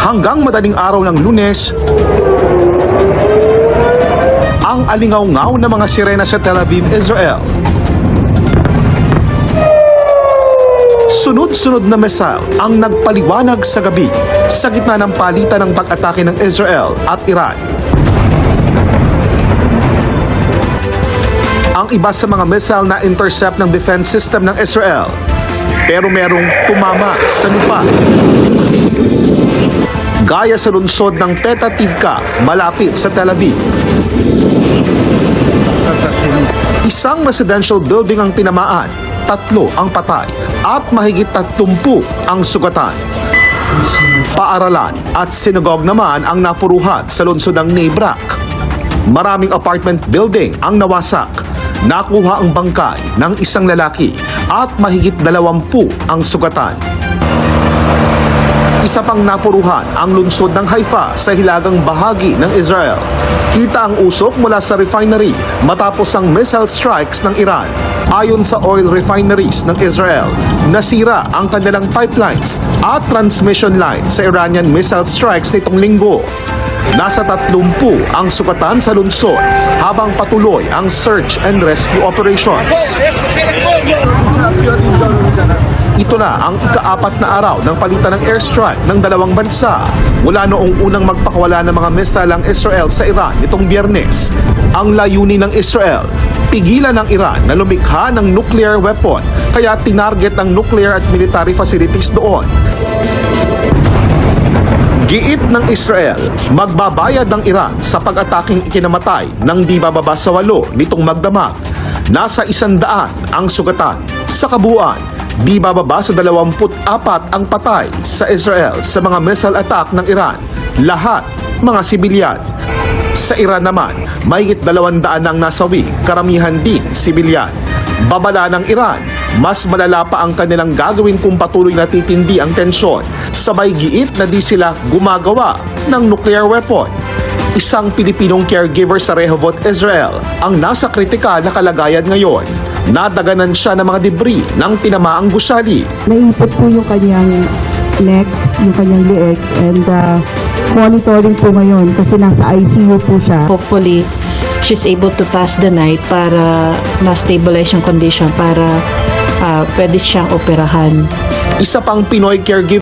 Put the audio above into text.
Hanggang madaling araw ng Lunes, ang alingaw-ngaw na mga sirena sa Tel Aviv, Israel. Sunod-sunod na missile ang nagpaliwanag sa gabi sa gitna ng palitan ng pag-atake ng Israel at Iran. Ang iba sa mga missile na intercept ng defense system ng Israel, pero merong tumama sa lupa. Gaya sa lungsod ng Petah Tikva malapit sa Tel Aviv. Isang residential building ang tinamaan, 3 ang patay at mahigit 30 ang sugatan. Paaralan at sinagog naman ang napuruhan sa lungsod ng Bnei Brak. Maraming apartment building ang nawasak. Nakuha ang bangkay ng isang lalaki at mahigit 20 ang sugatan. Isa pang napuruhan ang lungsod ng Haifa sa hilagang bahagi ng Israel. Kita ang usok mula sa refinery matapos ang missile strikes ng Iran. Ayon sa oil refineries ng Israel, nasira ang kanilang pipelines at transmission lines sa Iranian missile strikes nitong linggo. Nasa 30 ang sugatan sa lungsod habang patuloy ang search and rescue operations. Ito na ang ika-4 na araw ng palitan ng airstrike ng dalawang bansa. Mula noong unang magpakawala ng mga missile ang Israel sa Iran nitong Biyernes. Ang layunin ng Israel, pigilan ng Iran na lumikha ng nuclear weapon, kaya tinarget ang nuclear at military facilities doon. Giit ng Israel, magbabayad ng Iran sa pag-ataking ikinamatay ng di bababa sa 8 nitong magdamag. Nasa 100 ang sugatan. Sa kabuuan, di bababa sa 24 ang patay sa Israel sa mga missile attack ng Iran. Lahat mga sibilyan. Sa Iran naman, mahigit 200 ang nasawi, karamihan din sibilyan. Babala ng Iran, mas malala pa ang kanilang gagawin kung patuloy na titindi ang tensyon. Sabay giit na di sila gumagawa ng nuclear weapon. Isang Pilipinong caregiver sa Rehovot, Israel, ang nasa kritikal na kalagayan ngayon. Nadaganan siya ng mga debris ng tinamaang gusali. Naipit po yung kanyang neck, yung kanyang leeg, and monitoring po ngayon kasi nasa ICU po siya. Hopefully, she's able to pass the night para ma-stabilize yung condition para pwede siyang operahan. Isa pang Pinoy caregiver